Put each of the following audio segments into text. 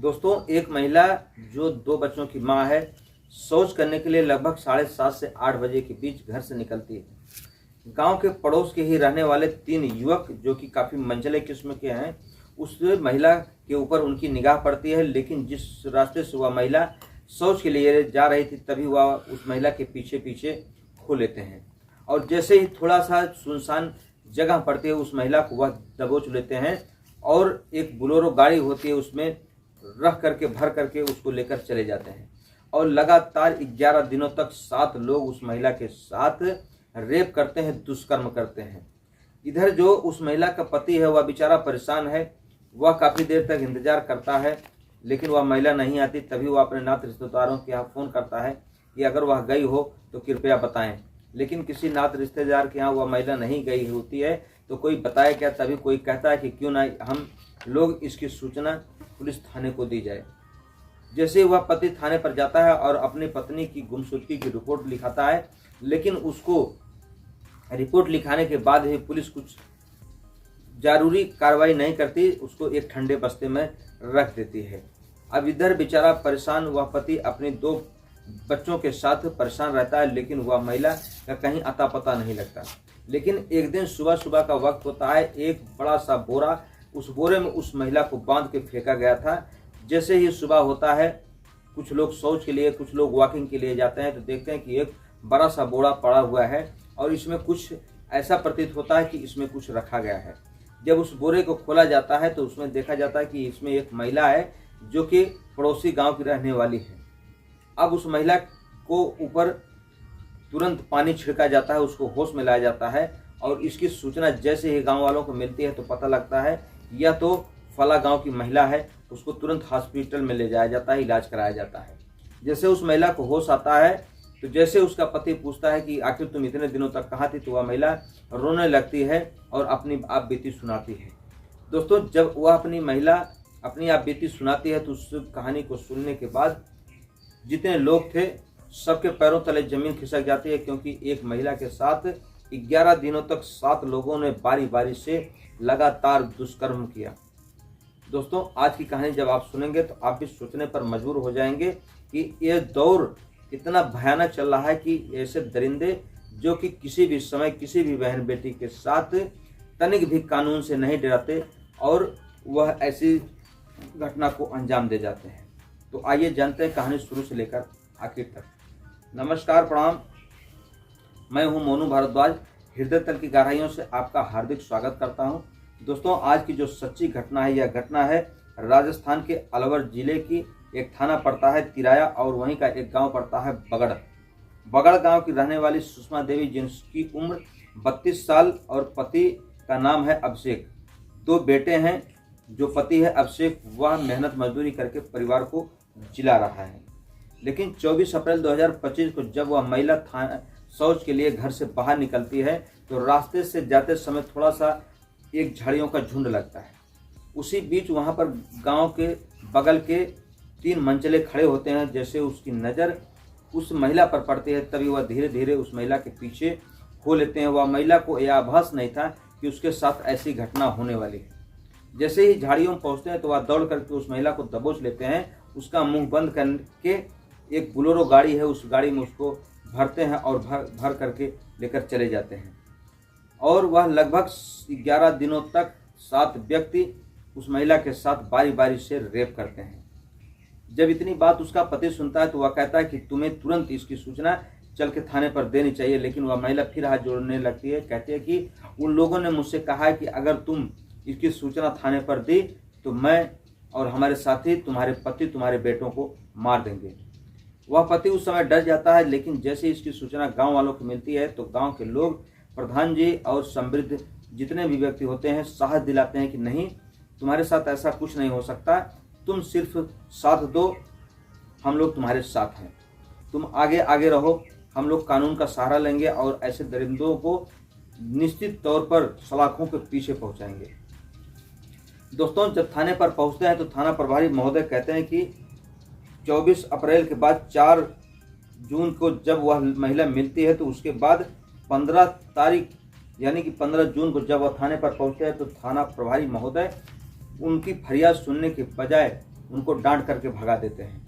दोस्तों, एक महिला जो 2 बच्चों की मां है, शौच करने के लिए लगभग 7:30 से 8 बजे के बीच घर से निकलती है। गांव के पड़ोस के ही रहने वाले 3 युवक जो कि काफ़ी मंझले किस्म के हैं, उस महिला के ऊपर उनकी निगाह पड़ती है। लेकिन जिस रास्ते से वह महिला शौच के लिए जा रही थी, तभी वह उस महिला के पीछे पीछे खो लेते हैं और जैसे ही थोड़ा सा सुनसान जगह पड़ती है, उस महिला को वह दबोच लेते हैं और एक बोलेरो गाड़ी होती है, उसमें रख करके भर करके उसको लेकर चले जाते हैं। और लगातार 11 दिनों तक 7 लोग उस महिला के साथ रेप करते हैं, दुष्कर्म करते हैं। इधर जो उस महिला का पति है, वह बेचारा परेशान है। वह काफ़ी देर तक इंतजार करता है, लेकिन वह महिला नहीं आती। तभी वह अपने नात रिश्तेदारों के यहाँ फ़ोन करता है कि अगर वह गई हो तो कृपया बताएं। लेकिन किसी नात रिश्तेदार के यहाँ वह महिला नहीं गई होती है, तो कोई बताए क्या। तभी कोई कहता है कि क्यों ना हम लोग इसकी सूचना पुलिस थाने को दी जाए। जैसे वह पति थाने पर जाता है और अपनी पत्नी की गुमशुदगी की रिपोर्ट लिखाता है, लेकिन उसको रिपोर्ट लिखाने के बाद ही पुलिस कुछ जरूरी कार्रवाई नहीं करती, उसको एक ठंडे बस्ते में रख देती है। अब इधर बेचारा परेशान वह पति अपने 2 बच्चों के साथ परेशान रहता है, लेकिन वह महिला का कहीं अता पता नहीं लगता। लेकिन एक दिन सुबह सुबह का वक्त होता है, एक बड़ा सा बोरा, उस बोरे में उस महिला को बांध के फेंका गया था। जैसे ही सुबह होता है, कुछ लोग शौच के लिए, कुछ लोग वॉकिंग के लिए जाते हैं, तो देखते हैं कि एक बड़ा सा बोरा पड़ा हुआ है और इसमें कुछ ऐसा प्रतीत होता है कि इसमें कुछ रखा गया है। जब उस बोरे को खोला जाता है तो उसमें देखा जाता है कि इसमें एक महिला है जो कि पड़ोसी गांव की रहने वाली है। अब उस महिला को ऊपर तुरंत पानी छिड़का जाता है, उसको होश में लाया जाता है और इसकी सूचना जैसे ही गांव वालों को मिलती है तो पता लगता है यह तो फला गांव की महिला है। उसको तुरंत हॉस्पिटल में ले जाया जाता है, इलाज कराया जाता है। जैसे उस महिला को होश आता है, तो जैसे उसका पति पूछता है कि आखिर तुम इतने दिनों तक कहाँ थी, तो वह महिला रोने लगती है और अपनी आप बीती सुनाती है। दोस्तों, जब वह अपनी आप बीती सुनाती है, तो उस कहानी को सुनने के बाद जितने लोग थे सबके पैरों तले जमीन खिसक जाती है, क्योंकि एक महिला के साथ 11 दिनों तक 7 लोगों ने बारी बारी से लगातार दुष्कर्म किया। दोस्तों, आज की कहानी जब आप सुनेंगे तो आप भी सोचने पर मजबूर हो जाएंगे कि यह दौर इतना भयानक चल रहा है कि ऐसे दरिंदे जो कि किसी भी समय किसी भी बहन बेटी के साथ तनिक भी कानून से नहीं डराते और वह ऐसी घटना को अंजाम दे जाते हैं। तो आइए जानते हैं कहानी शुरू से लेकर आखिर तक। नमस्कार, प्रणाम। मैं हूं मोनू भारद्वाज। हृदय तल की गहराइयों से आपका हार्दिक स्वागत करता हूं। दोस्तों, आज की जो सच्ची घटना है, यह घटना है राजस्थान के अलवर जिले की। एक थाना पड़ता है तिराया और वहीं का एक गांव पड़ता है बगड़। बगड़ गांव की रहने वाली सुषमा देवी, जिनकी उम्र 32 साल और पति का नाम है अभिषेक। 2 बेटे हैं। जो पति है अभिषेक, वह मेहनत मजदूरी करके परिवार को जिला रहा है। लेकिन 24 अप्रैल 2025 को जब वह महिला शौच के लिए घर से बाहर निकलती है, तो रास्ते से जाते समय थोड़ा सा एक झाड़ियों का झुंड लगता है। उसी बीच वहां पर गांव के बगल के 3 मंचले खड़े होते हैं। जैसे उसकी नज़र उस महिला पर पड़ती है, तभी वह धीरे धीरे उस महिला के पीछे हो लेते हैं। वह महिला को यह आभास नहीं था कि उसके साथ ऐसी घटना होने वाली है। जैसे ही झाड़ियों में पहुंचते हैं तो वह दौड़ करके उस महिला को दबोच लेते हैं। उसका मुंह बंद करके एक बोलेरो गाड़ी है, उस गाड़ी में उसको भरते हैं और भर करके लेकर चले जाते हैं। और वह लगभग 11 दिनों तक 7 व्यक्ति उस महिला के साथ बारी बारी से रेप करते हैं। जब इतनी बात उसका पति सुनता है तो वह कहता है कि तुम्हें तुरंत इसकी सूचना चल के थाने पर देनी चाहिए। लेकिन वह महिला फिर हाथ जोड़ने लगती है, कहती है कि उन लोगों ने मुझसे कहा है कि अगर तुम इसकी सूचना थाने पर दी तो मैं और हमारे साथी तुम्हारे पति तुम्हारे बेटों को मार देंगे। वह पति उस समय डर जाता है, लेकिन जैसे इसकी सूचना गांव वालों को मिलती है तो गांव के लोग, प्रधान जी और समृद्ध जितने भी व्यक्ति होते हैं, साहस दिलाते हैं कि नहीं, तुम्हारे साथ ऐसा कुछ नहीं हो सकता, तुम सिर्फ साथ दो, हम लोग तुम्हारे साथ हैं, तुम आगे आगे रहो, हम लोग कानून का सहारा लेंगे और ऐसे दरिंदों को निश्चित तौर पर सलाखों के पीछे पहुंचाएंगे। दोस्तों, जब थाने पर पहुंचते हैं तो थाना प्रभारी महोदय कहते हैं कि 24 अप्रैल के बाद 4 जून को जब वह महिला मिलती है, तो उसके बाद 15 तारीख यानी कि 15 जून को जब वह थाने पर पहुंचते हैं तो थाना प्रभारी महोदय उनकी फरियाद सुनने के बजाय उनको डांट करके भगा देते हैं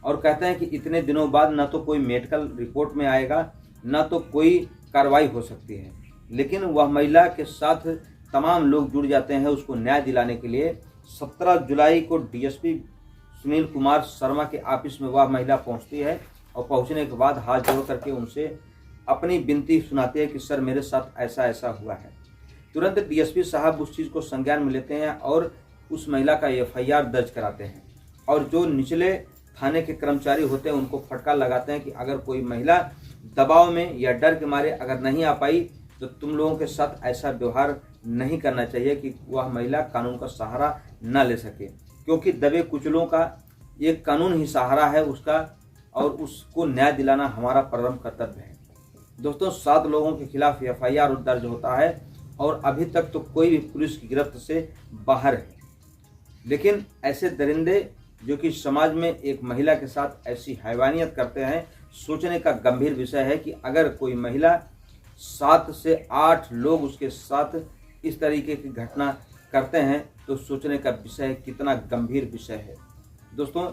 और कहते हैं कि इतने दिनों बाद ना तो कोई मेडिकल रिपोर्ट में आएगा, ना तो कोई कार्रवाई हो सकती है। लेकिन वह महिला के साथ तमाम लोग जुड़ जाते हैं उसको न्याय दिलाने के लिए। 17 जुलाई को डीएसपी सुनील कुमार शर्मा के ऑफिस में वह महिला पहुंचती है और पहुंचने के बाद हाथ जोड़ करके उनसे अपनी विनती सुनाती है कि सर मेरे साथ ऐसा ऐसा हुआ है। तुरंत डीएसपी साहब उस चीज़ को संज्ञान में लेते हैं और उस महिला का एफआईआर दर्ज कराते हैं और जो निचले थाने के कर्मचारी होते हैं उनको फटकार लगाते हैं कि अगर कोई महिला दबाव में या डर के मारे अगर नहीं आ पाई तो तुम लोगों के साथ ऐसा व्यवहार नहीं करना चाहिए कि वह महिला कानून का सहारा न ले सके, क्योंकि दबे कुचलों का एक कानून ही सहारा है उसका और उसको न्याय दिलाना हमारा परम कर्तव्य है। दोस्तों 7 लोगों के खिलाफ एफआईआर दर्ज होता है और अभी तक तो कोई भी पुलिस की गिरफ्त से बाहर है। लेकिन ऐसे दरिंदे जो कि समाज में एक महिला के साथ ऐसी हैवानियत करते हैं, सोचने का गंभीर विषय है कि अगर कोई महिला 7 से 8 लोग उसके साथ इस तरीके की घटना करते हैं तो सोचने का विषय कितना गंभीर विषय है। दोस्तों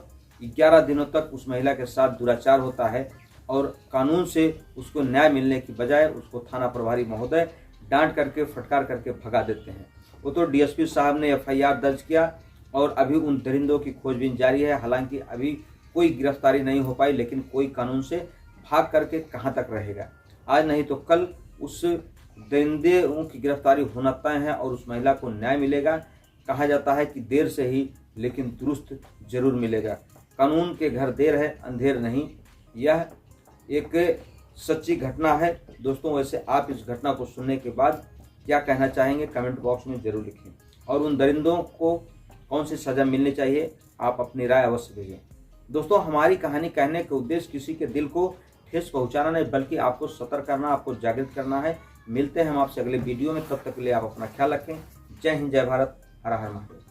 11 दिनों तक उस महिला के साथ दुराचार होता है और कानून से उसको न्याय मिलने की बजाय उसको थाना प्रभारी महोदय डांट करके फटकार करके भगा देते हैं। वो तो डीएसपी साहब ने एफआईआर दर्ज किया और अभी उन दरिंदों की खोजबीन जारी है। हालांकि अभी कोई गिरफ्तारी नहीं हो पाई, लेकिन कोई कानून से भाग करके कहाँ तक रहेगा। आज नहीं तो कल उस दरिंदों की गिरफ्तारी होना तय है और उस महिला को न्याय मिलेगा। कहा जाता है कि देर से ही लेकिन दुरुस्त जरूर मिलेगा। कानून के घर देर है अंधेर नहीं, यह एक सच्ची घटना है। दोस्तों वैसे आप इस घटना को सुनने के बाद क्या कहना चाहेंगे कमेंट बॉक्स में जरूर लिखें और उन दरिंदों को कौन सी सज़ा मिलनी चाहिए आप अपनी राय अवश्य भेजें। दोस्तों हमारी कहानी कहने का उद्देश्य किसी के दिल को ठेस पहुंचाना नहीं, बल्कि आपको सतर्क करना, आपको जागृत करना है। मिलते हैं हम आपसे अगले वीडियो में, तब तक के लिए आप अपना ख्याल रखें। जय हिंद, जय भारत, हर हर महादेव।